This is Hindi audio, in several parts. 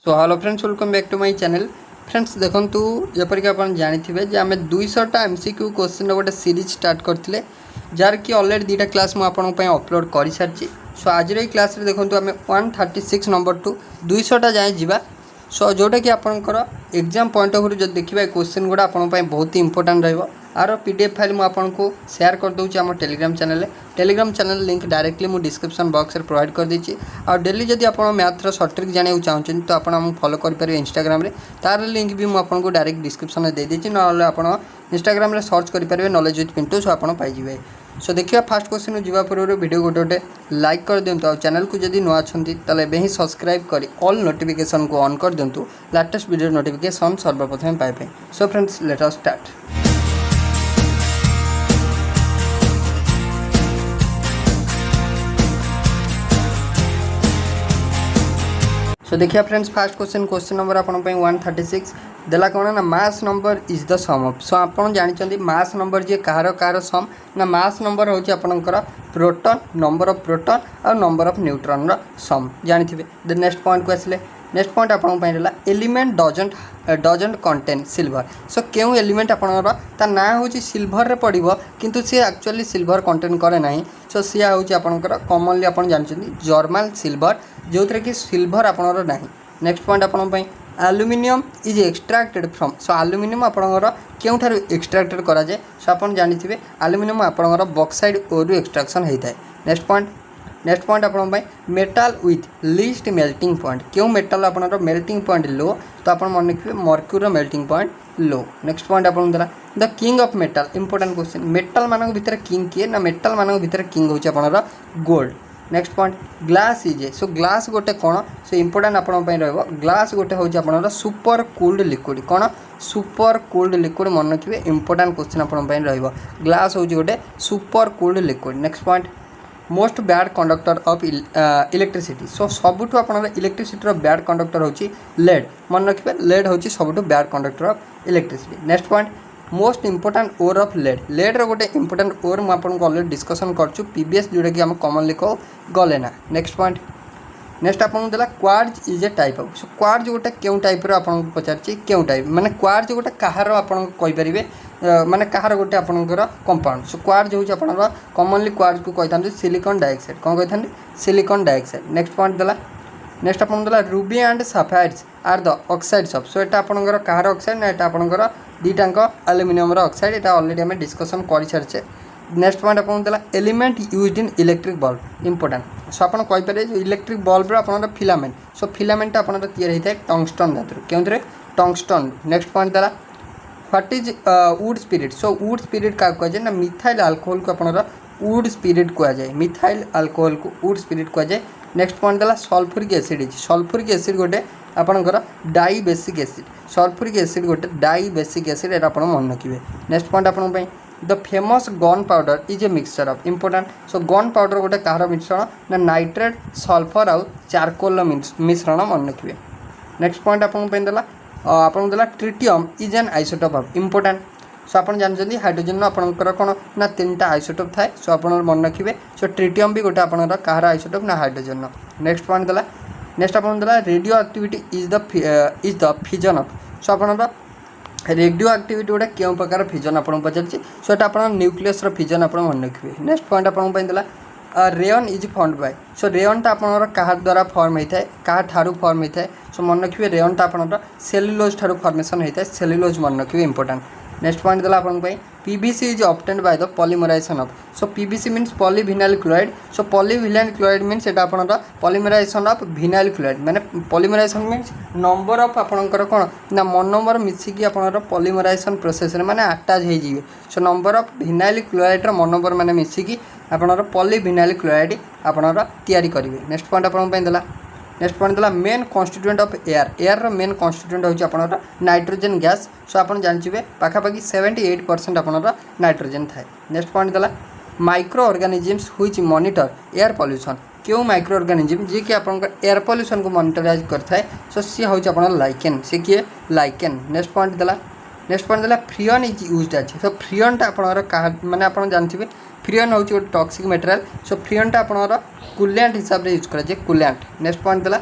तो hello friends, welcome back to my channel. Friends देखूँ जपरिक आप जानी जे आम 200टा MCQ क्वेश्चन गोटे सीरीज स्टार्ट करते जार कि अलरेडी दुटा क्लास मुझे अपलोड कर सारी। सो आज क्लास देखो आम 136 नंबर टू 200टा जाए जा। सो जोटा कि आपंकर एग्जाम पॉइंट ऑफ व्यू जो देखा क्वेश्चन गुड़ा आपंपाई बहुत ही इंपोर्टाट रहा। PDF फाइल मुझे शेयर कर दूसरी आम टेलीग्राम चैनल लिंक डायरेक्टली मुझे डिस्क्रिप्शन बॉक्स में प्रोवाइड कर देती। आ डेली जदि आप मैथ्र सर्ट ट्रिक जानते चाहते तो आप फॉलो करेंगे इंस्टाग्राम रे, तार लिंक भी मुझे डायरेक्ट डिस्क्रिप्शन में दे देती। ना आप इंस्टाग्राम रे सर्च करेंगे नॉलेज विथ पिंटू। सो आप पाइबे। सो देखिए फास्ट क्वेश्चन जावा पूर्व वीडियो गोटे लाइक कर दिंतु। चैनल को जदि नुआ अच्छा ही सब्सक्राइब कर ऑल नोटिफिकेशन को ऑन कर दिंतु लेटेस्ट वीडियो नोटिफिकेशन सर्वप्रथम पाइबे। So friends let us start. So देखिए फ्रेंड्स फास्ट क्वेश्चन नंबर आप 136 देला कौन ना mass number is the sum of. So आप जानते मास नंबर जी कहार सम ना मास नंबर हूँ आपंकर प्रोटॉन नंबर ऑफ प्रोटॉन और नंबर ऑफ न्यूट्रॉन सम जानी। द नेक्स्ट पॉइंट को आसिले नेक्स्ट पॉइंट आपला एलिमेंट डजंट कंटेन सिल्वर। सो क्यों एलिमेंट आपंकर ता ना हूँ सिल्वर रे पड़ो किंतु सी एक्चुअली सिल्वर कंटेन करे ना। सो सी हूँ आपंकर कॉमनली आप जानते जर्मल सिल्वर जो थे कि सिल्वर आपंकर ना। नेक्स्ट पॉइंट आपंपाई aluminium is extracted from. So aluminium आपंकर क्योंठार एक्सट्रैक्टेड करा जाए। सो आप जानते एल्युमिनियम आपंकर बॉक्साइड ओरु एक्सट्रैक्शन होता है। नेक्स्ट पॉइंट आपंपाई metal with least melting point. क्यों मेटाल आपंकर मेल्टिंग पॉइंट लो तो आप मन रखिए mercury melting point low. Next point आपन देला the king of metal. Important question metal मान भीतर किंग किए ना मेटल मान भीतर किंग होची आपनर gold. Next point glass is. So glass गोटे कौन सो इंपोर्टेंट आपन ग्लास गोटे हूँ आपनर सुपर कूल्ड लिक्विड। कौन सुपर कूल्ड लिक्विड मन रखिए इंपोर्टेंट क्वेश्चन आपन ग्लास हूँ गोटे super cooled liquid. Next point most bad conductor of electricity. So सबुठ आप इलेक्ट्रिसिटी बैड कंडक्टर हूँ लेड मन रखिए लेड हूँ सबुठ bad conductor of electricity. Next point most important ore of lead. Lead रो गोटे इंपोर्टेंट ओर मुझे अलरेडी डिस्कसन करछु PBS जोटा कि आम कॉमनली कहो गले ना। नेक्स्ट पॉइंट नेक्स्ट आपको देला quartz is a type of. So quartz गोटे क्यों टाइप आपको पचार क्यों टाइप माने क्वार्ट्ज गोटे कहार आपरे माने कहार गोटे आपंकर कंपाउंड। सो क्वार्ट्ज हूँ आप कॉमनली क्वार्ट्ज को कही था सिलिकॉन डाइऑक्साइड। कौन कही था सिलिकॉन डाइऑक्साइड। नेक्स्ट पॉइंट देला नेक्स्ट आपको देला ruby and sapphires are the oxides of. So यहाँ आपंकर कहार ऑक्साइड ना यहाँ आपंकर दुटाक एल्युमिनियम ऑक्साइड यहाँ ऑलरेडी आम डिस्कसन कर सारी। नेक्स्ट पॉइंट आपको देला element used in electric bulb important. So आप कहींपारे जो इलेक्ट्रिक बल्ब आप फिलामेंट। सो फिलामेंट आप तैयारी होता है टंगस्टन धातु क्यों टंगस्टन। नेक्स्ट पॉइंट देला what is would spirit. So would spirit क्या कहुए ना मिथाइल अल्कोहल को आप वुड स्पिरिट कहुए मिथाइल अल्कोहल को वुड स्पिरिट कहुए। नेक्स्ट पॉइंट देला सल्फ्यूरिक एसिड। सल्फ्यूरिक एसिड गोटे आपंकर डाइबेसिक एसिड। सल्फ्यूरिक एसिड गोटे डाइबेसिक एसिड ये आप मन रखिए। नेक्स्ट पॉइंट आप the famous gun powder is a mixture of important. So gun powder गोटे कहार मिश्रण ना नाइट्रेट सल्फर आउ चारकोल मिश्रण मन रखिए। नेक्स्ट पॉइंट आपको देला tritium is an isotope of important. So आप जानते हाइड्रोजन आपंकर कौन ना 3टा आइसोटोप थाए। सो आप मन रखिए। सो ट्रिटियम भी गोटे आपंकर कहार आइसोटोप ना हाइड्रोजन। नेक्स्ट पॉइंट देला नेक्स्ट आपको देला radioactivity is the fission of. So आप रेडियो एक्टिविटी गोटे क्यों प्रकार फिजन आपको पचार। सो ये आप न्यूक्लियस फिजन आप मन रखिए। नेक्स्ट पॉइंट आपको देला रेयन इज फॉर्म्ड बाय। सो रेयनटा आपंकर क्या द्वारा फॉर्म होता है क्या ठारू फॉर्म होता है। सो मन रखिए रेयनटा आपंकर सेल्युलोज ठारू फॉर्मेशन होता है सेल्युलोज मन रखिए इंपोर्टेंट। नेक्स्ट पॉइंट देला आपन PVC is obtained by the polymerisation of. So PVC means polyvinyl chloride. So polyvinyl chloride means एटा आपनकर पॉलीमराइजेशन ऑफ विनाइल क्लोराइड माने पॉलीमराइजेशन मीन्स नंबर ऑफ आपनकर कौन ना मोनोमर मिसिकी आपनकर पॉलीमराइजेशन प्रोसेस रे माने अटैच हो जिवे। So number of vinyl chloride रो मोनोमर माने मिसिकी आपनकर पॉलीविनाइल क्लोराइड आपनकर तैयारी करिवे। नेक्स्ट पॉइंट आपन पय देला नेक्स्ट पॉइंट देला main constituent of air. Air रो मेन कन्स्टिट्यूएंट होची आपनकर नाइट्रोजन गैस। सो आपन जानचिबे पाखापाखि 78% आपनकर नाइट्रोजन थाए। नेक्स्ट पॉइंट देला micro organisms which monitor air pollution. क्यों माइक्रो ऑर्गेनिजम जी कि आपनकर एयर पॉल्यूशन को मॉनिटराइज करथाय। सो सी होची आपन लाइकेन सी किए लाइकेन। नेक्स्ट पॉइंट देला फ्रियन इज यूज्ड अछि। सो फ्रियनटा आपनकर कहा माने आपन जानथिबे फ्रियन हूँ गोटे टॉक्सिक मटेरियल। सो फ्रियनटा आपनकर कूलेंट हिसाब से यूज करा कूलेंट। नेक्स्ट पॉइंट देला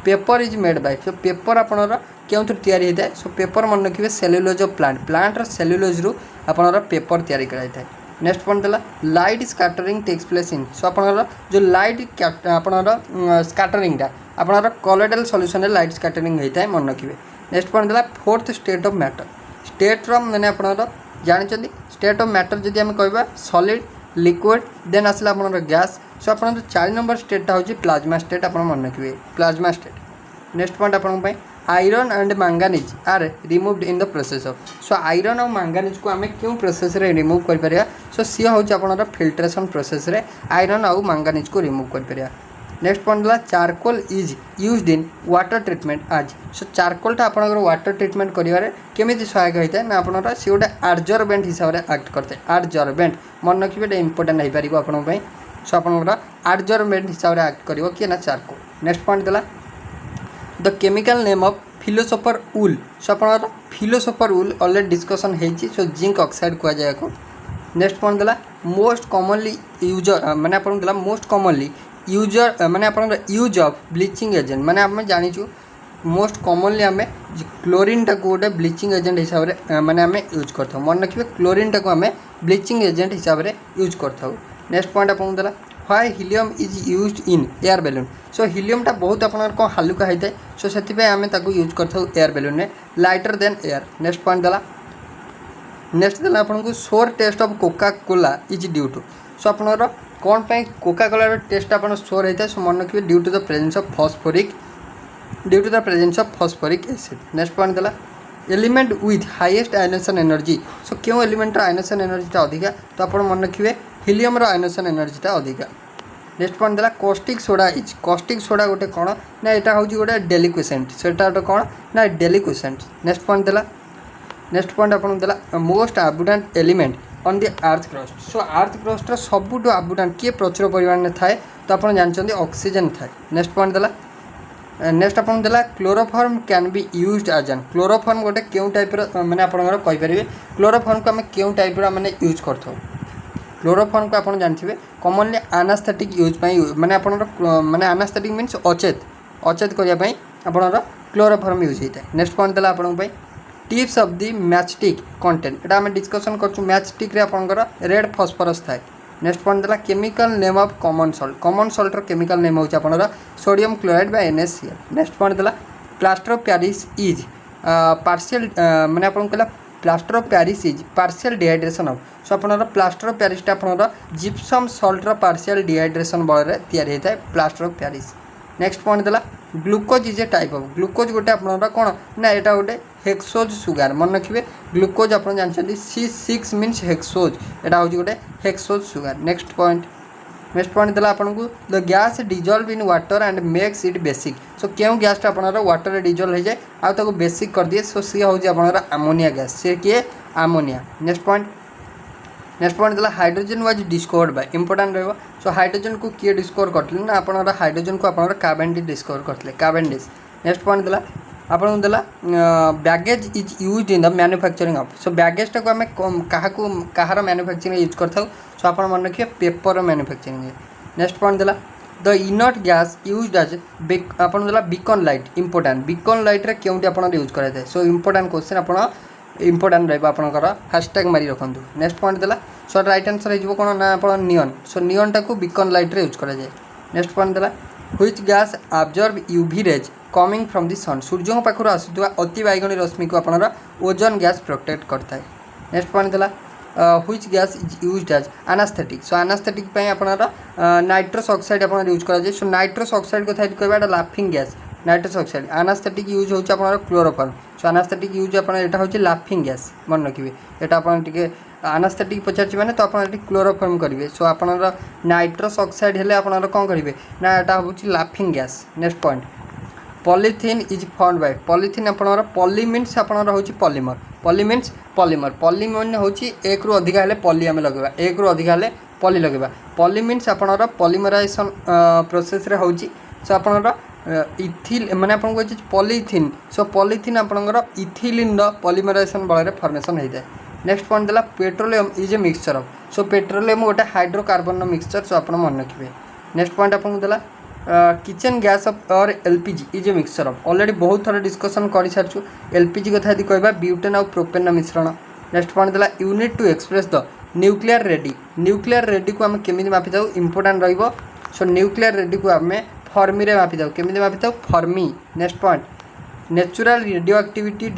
paper is made by so paper आपणर क्यों तैयारी होता है सो पेपर मन रखिए सेल्युलोज ऑफ प्लांटर सेल्युलोज रु आपणर पेपर तैयारी कराई। नेक्स्ट पॉइंट देला light scattering takes place in so आपणर जो लाइट आपणर स्कैटरिंगटा आपणर कॉलोइडल सॉल्यूशन लाइट स्कैटरिंग होता है मन रखिए। नेक्स्ट पॉइंट देला fourth state of matter state मैंने आपणर जानते स्टेट ऑफ मैटर जदि आम कह सॉलिड लिक्विड देन आसला आपणर गैस सो आप 4 नंबर स्टेटा हूँ प्लाज्मा स्टेट आप मन रखिए प्लाज्मा स्टेट। नेक्स्ट पॉइंट आपण iron and manganese are removed in the process of so iron और मैंगानीज को आम क्यों प्रोसेस रे रिमूव कर परिया सो सी हूँ आपणर फिल्ट्रेशन प्रोसेस रे आयरन और मैंगानीज को रिमूव कर परिया। नेक्स्ट पॉइंट है charcoal is used in water treatment आज सो चारकोलटा आपणकर वाटर ट्रीटमेंट करिवारे केमिति सहायक होता है ना आपणर सी गोटे आर्जरबेंट हिसाब से एक्ट करते आर्जरबेंट मन रखिए ये इंपोर्टेंट हो पार आपण सो आपणकर आर्जरबेंट हिसाब से एक्ट कर किए ना चारकोल। नेक्स्ट पॉइंट देला the chemical name of philosopher wool so आपणकर फिलोसोफर उल ऑलरेडी डिस्कशन होती सो जिंक ऑक्साइड कह जाए। नेक्स्ट पॉइंट देला मोस्ट कॉमनली यूजर माने आपन देला मोस्ट कॉमनली यूजर माने आपन यूज ऑफ ब्लीचिंग एजेंट माने आम जानिचु मोस्ट कॉमनली आम क्लोरीन टाक गोटे ब्लीचिंग एजेंट हिसाब से माने आम यूज करता मन रखिए क्लोरीन टाक आम ब्लीचिंग एजेंट हिसाब से यूज करता। नेक्स्ट पॉइंट आपन देला why helium is used in air balloon so हीलियमटा बहुत आपनर कौन हालुका होता है सो से आम यूज करता एयर बैलून में lighter than air. Next point देला नेक्स्ट देला आपको sour taste of coca cola is due to so आपनर कौन पे कोका कोला टेस्ट आप सोर होता है सो मन रखिए due to the presence of phosphoric acid. Next point देला element with highest ionisation energy so क्यों एलिमेंट आयनेशन एनर्जीटा अधिका तो आप मन रखिए हीलियम आयनेशन एनर्जीटा अधिका। नेक्स्ट पॉइंट देला कॉस्टिक सोडा गोटे कौन ना यहाँ हूँ गोटे डेलिक्विसेंट से गोटे कौन ना डेलिक्विसेंट। नेक्स्ट पॉइंट आपन देला most abundant element on the earth crust so earth crust सबुठ आबुडेंट किए प्रचुर परिमाण में थाए तो आप जानते ऑक्सीजन थाए। नेक्स्ट पॉइंट देला नेक्स्ट आपन देला chloroform can be used as an chloroform गोटे क्यों टाइप मैंने आपंकर कहींपर क्लोरोफॉर्म को आम क्यों टाइप मैंने यूज करता क्लोरोफॉर्म को आप जानते कॉमनली आनास्थेटिक यूज माने आपंकर माने आनास्थेटिक मीन्स अचेत करने आपंकर क्लोरोफॉर्म यूज होता है। नेक्स्ट पॉइंट देला आपण tips of the matchstick content एटा आम डिस्कसन कर मैचस्टिक आपंकर रेड फॉस्फरस थाए। नेक्स्ट पॉइंट देला केमिकल नेम ऑफ कॉमन सॉल्टर केमिकल नेम होची आपनरा sodium chloride by NaCl। Next point देला plaster of Paris is partial माने आपन कहला plaster of Paris is partial dehydration of so आपनरा प्लास्टर ऑफ पेरिस टा आपनरा जिप्सम सॉल्टर पार्शियल डिहाइड्रेशन बल रे तैयारी होता है plaster of Paris. Next point देला glucose is a type of glucose गोटे आपनरा कौन ना एटा गोटे हेक्सोज सुगार मन रखिए ग्लूकोज आप जानते C6 मीन्स हेक्सोज यहाँ हूँ गोटे हेक्सोज सुगार। नेक्स्ट पॉइंट देला आपको the gas dissolved in water and makes it basic so क्यों गैसटा आपनर वाटर रे डिजल्व हो जाए आउ बेसिक कर दिए सो सी हूँ आपनर आमोनिया गैस सी किए आमोनिया। नेक्स्ट पॉइंट देला hydrogen was discovered by important रहा सो हाइड्रोजन को किए डिस्कवर करते ना आपनर हाइड्रोजन को आपनर कैवेंडिश डिस्कवर करते कैवेंडिश। नेक्स्ट पॉइंट देला आपन देला bagasse is used in the manufacturing of so बैगेजटा को आम कहार मैन्युफैक्चरिंग यूज करता सो आप मन रखिए पेपर मैन्युफैक्चरिंग। नेक्स्ट पॉइंट देला the inert gas used as आपन देला beacon light important beacon light रे क्योंटी आपन यूज कराए सो इंपोर्टेंट क्वेश्चन आपन इंपोर्टेंट रहा आपंकर हैशटैग मारी रखु। नेक्स्ट पॉइंट देला सो राइट आंसर हो कौन ना आप नियन सो नियनटा को बीकन लाइट रे यूज कराए। नेक्स्ट पॉइंट देला which gas absorb UV rays coming from the sun सूर्य पाखर आसुवा अति बैगणी रश्मि को आपनर ओजोन गैस प्रोटेक्ट करता है। नेक्स्ट पॉइंट देला which gas is used as anaesthetic so anaesthetic आपनर नाइट्रस ऑक्साइड आप यूज कराए सो नाइट्रस ऑक्साइड को कहवा laughing gas nitrous oxide anaesthetic use होची आपनर क्लोरोफॉर्म सो एनास्थेटिक यूज आप लाफिंग गैस मन रखिए एटा आपन टिके एनास्थेटिक पचार मैंने तो आप क्लोरोफॉर्म करेंगे सो आपनर नाइट्रस ऑक्साइड हेले आपनर कौन करेंगे ना यहाँ हूँ laughing gas. Next point polythene is formed by polythene आपनर पॉली मीन्स आपनर हूँ polymer poly means polymer poly mean हूँ एक रु अधिका हेले पॉली आम लगेगा एक रु अधिका हेले पॉली लगेगा पॉली मीन्स आपनर पॉलीमराइजेशन प्रोसेस रे हूँ सो आपनर इथिल माने आपन को पॉलीथीन सो पॉलीथीन आपनर इथिलिन पॉलीमराइजेशन बल फॉर्मेशन होता है। नेक्स्ट पॉइंट देला petroleum is a mixture of so petroleum गोटे हाइड्रोकार्बन मिक्सचर सो आप मन रखिए। नेक्स्ट पॉइंट आपको देला किचन गैस और LPG is a mixture of already बहुत थोड़ा डिस्कशन कर सारी एलपीजी कथा यदि कहबा ब्यूटेन और प्रोपेन मिश्रण। नेक्स्ट पॉइंट देला unit to express the nuclear radii को आम केमी मापी था इंपोर्टाट रहिबो। सो न्यूक्लियर रेडी को आम फर्मी रे मापी था केमी मापी था Fermi. Next point natural radio activity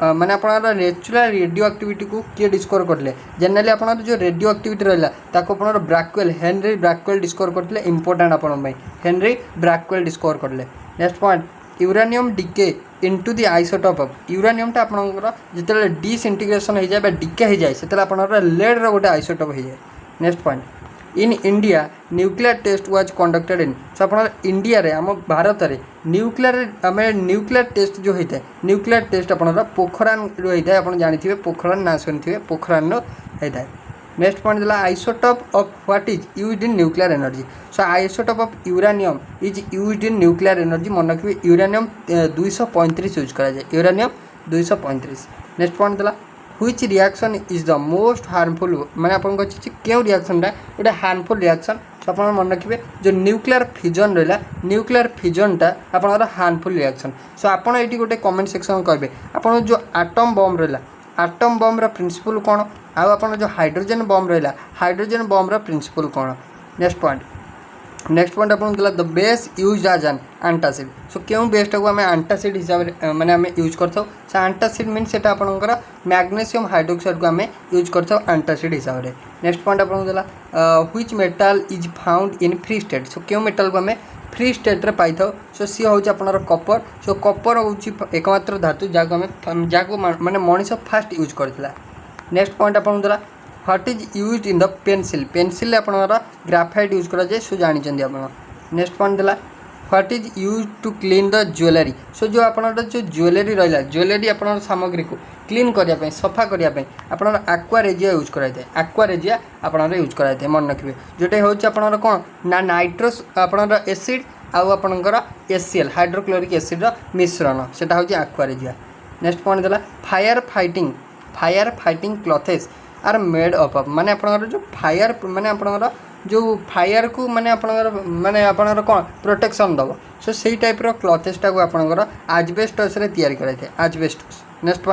माने आपनर नेचुरल रेडियो एक्टिविटी को किए डिस्कवर करले जनरली आपनर जो रेडियो एक्टिविटी रहला ताको आपनर ब्रैकवेल हेनरी ब्रैकवेल डिस्कवर करले इंपोर्टेंट आपन भाई हेनरी ब्रैकवेल डिस्कवर करले। Next point uranium decay into the isotope of uranium टा आपनर जिते डिसइंटीग्रेशन हो जाए बा डिके हो जाए से आपनर लेड रो गोटे आइसोटोप हो जाए। Next point in India nuclear test was conducted in so आप इंडिया रे आम भारत में न्यूक्लियर टेस्ट जो होता है न्यूक्लियर टेस्ट अपना पोखरान होता है आप जानी पोखरान ना शुणी पोखरान होता है। नेक्स्ट पॉइंट देला isotope of what is used in nuclear energy so isotope of uranium is used in nuclear energy मन रखिए यूरेनियम 235 यूज करा जाए यूरेनियम 235। नेक्स्ट पॉइंट देला which reaction is the most harmful मैंने आपको क्यों रिएक्शनटा गोटे हार्मफुल रिएक्शन सो आप मन रखिए जो न्यूक्लियर फिजन रहा न्यूक्लियर फिजनटा आपंकर हार्मफुल रिएक्शन। सो आप गोटे कमेंट सेक्शन कहे आप जो आटम बम रहा आटम बम प्रिंसिपल कौन आप जो हाइड्रोजन बम रहा हाइड्रोजन बम प्रिंसिपल कौन। नेक्स्ट पॉइंट आप the base use as an antacid so क्यों बेसटा को आम आंटासिड हिसाब से मैंने आम यूज करता से आंटासिड मीन से आपंकर मैग्नेशियम हाइड्रोक्साइड को आम यूज करता आंटासिड हिसाब से। नेक्स्ट पॉइंट आप which metal is found in free state so क्यों मेटल को आम फ्री स्टेट रे पाई था सो सी हूँ आपनर कपर सो कपर हूँ एकमात्र धातु जहाँ माने मनीष फास्ट यूज करता। नेक्स्ट पॉइंट आप what is used in the pencil pencil आपनर ग्राफाइट यूज करा जाए सो जानी आप। नेक्स्ट पॉइंट देला what is used to clean the jewellery so जो आपनर जो ज्वेलरी रहा ज्वेलरी आपनर सामग्री को क्लीन करने सफा करने आपनर एक्वारेजिया यूज कराए एक्वारेजिया आपनर यूज कराए मन रखिए जोटा हूँ आपनर कौन ना नाइट्रोस आपनर एसिड आउ आपनकर एसीएल हाइड्रोक्लोरिक एसिड मिश्रण सेटा हूँ एक्वारेजिया। नेक्स्ट पॉइंट देला fire fighting clothes are made of माने आपनकर जो फायर माने आपनकर जो फायर को माने आपनकर कौन प्रोटेक्शन दब सो से टाइप क्लथेसटा को आपनकर आजबेस्टस रे तैयारी कराए आजबेस्टस। नेक्स्ट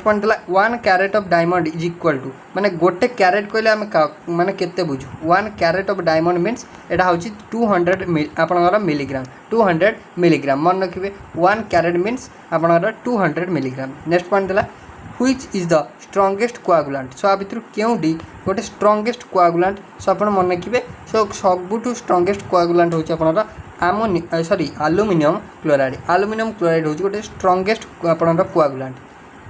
पॉइंट देला 1 carat of diamond is equal to माने गोटे कैरेट कहले आम माने केते बुझू 1 कैरेट ऑफ डायमंड मीन्स एटा होची 200 आपनकर मिलीग्राम 200 मिलीग्राम मन रखिए 1 कैरेट मीन्स आपनकर 200 मिलीग्राम। नेक्स्ट पॉइंट देला which is the strongest coagulant सो आ भितर केउडी गोटे स्ट्रंगेस्ट कोआगुलेंट सो आप मन रखिए सो सबुठू स्ट्रंगेस्ट कोआगुलेंट होची आपनकर आलुमिनियम क्लोराइड होची गोटे स्ट्रंगेस्ट आपनकर कोआगुलेंट।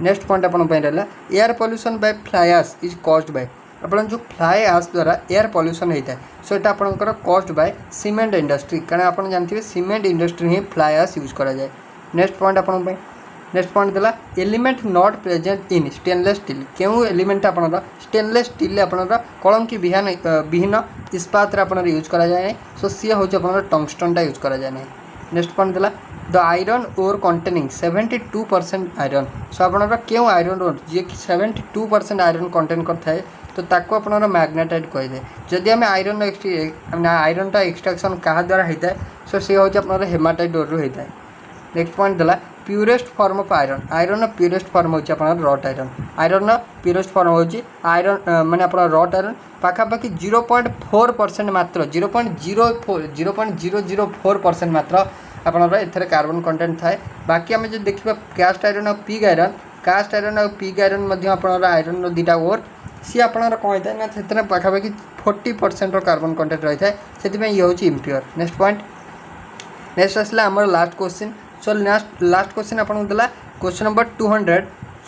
नेक्स्ट पॉइंट आपन रहा air pollution by fly ash is caused by अपन जो फ्लाई एश द्वारा एयर पॉल्यूशन होता है सो एटा आपनकर कॉज्ड बाय सीमेंट इंडस्ट्री कारण आप जानते सीमेंट इंडस्ट्री ही फ्लाई एश यूज करा जाए। नेक्स्ट पॉइंट आपन नेक्स्ट पॉइंट देला element not present in stainless steel क्यों एलिमेंट आपनर स्टेनलेस स्टील आपनर कलंकी विहीन इस्पात आपनर यूज करा जाए सो सी हूँ आपनर टंगस्टनटा यूज करा जाए। नेक्स्ट पॉइंट देला the iron ore containing 72% iron so आपनर क्यों आयरन ओर जी कि 72% आयरन कंटेन करता तो ताको आपनर मैग्नेटाइट कहीदे जदि आम आयरनटा एक्सट्राक्शन क्या द्वारा होता है सो सी हूँ आपनर हेमाटाइट ओर होता है। नेक्स्ट पॉइंट देला purest form of iron purest form होची आपनर रॉट आयरन प्यूरेस्ट फॉर्म होची आयरन माने आपनर रॉट आयरन पाखापाखि 0.4% मात्र 0.004% मात्र आपनर एथरे कार्बन कंटेंट थाए। बाकी आम जो देखा कास्ट आयरन और पिग आयरन मध्य आपनर आयरन दुटा ओर सी आपनर कौन होता है ना से पाखापाखि 40% कार्बन कंटेंट रही है से ये हूँ इम्प्योर। नेक्स्ट पॉइंट नेक्स्ट आसला आमर last question so last question आपन देला question number 200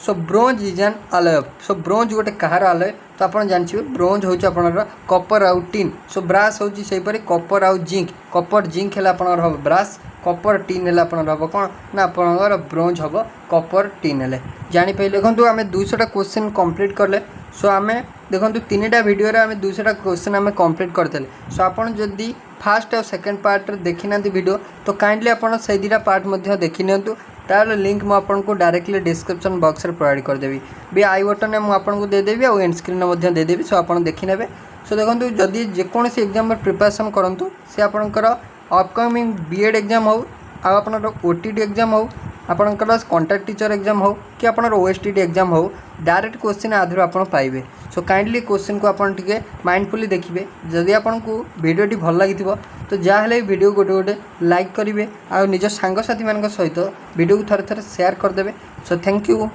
so bronze is an Alay so bronze गोटे कहार अलय तो आप जानते ब्रोंज हूँ आपनर कपर आउ टीन सो ब्रास हूँ से कपर आउ जिंक कपर जिंक है आपनर हम ब्रास कपर टीन है आपनर हम कौन ना आपनर ब्रोंज हम कपर टीन है जापारे देखो आम 200टा क्वेश्चन कंप्लीट कले सो आम देखो 3टा वीडियो आम 200टा क्वेश्चन आम कंप्लीट करते सो आपड़ जदि फास्ट और सेकेंड पार्ट देखी ना वीडियो तो काइंडली आपड़ से 2टा पार्ट देखी नियंतु तार लिंक मुझे डायरेक्टली डिस्क्रिप्शन बॉक्स रे प्रोवाइड करदेवी भी आई बटन में मुझे देदेवी और एंड स्क्रीन में देदेवी सो आप देखी ने सो देखो जदि जेकोसी एग्जाम प्रिपरेशन करूँ से आपंकर अपकमिंग बीएड एग्जाम हो आपनर ओटीटी एग्जाम हो आपनकर कंट्राक्ट टीचर एग्जाम हो कि आपनर ओएसटीटी एग्जाम हो डायरेक्ट क्वेश्चन आधर आप पाइबे। सो काइंडली क्वेश्चन को आपन टिके माइंडफुली देखिए। जदि आपको वीडियोटी भल लगी तो जहाँ वीडियो गोटे गोटे लाइक करेंगे आ निज सांगसाथी मान सहित वीडियो को थरे थरे शेयर करदे। So thank you.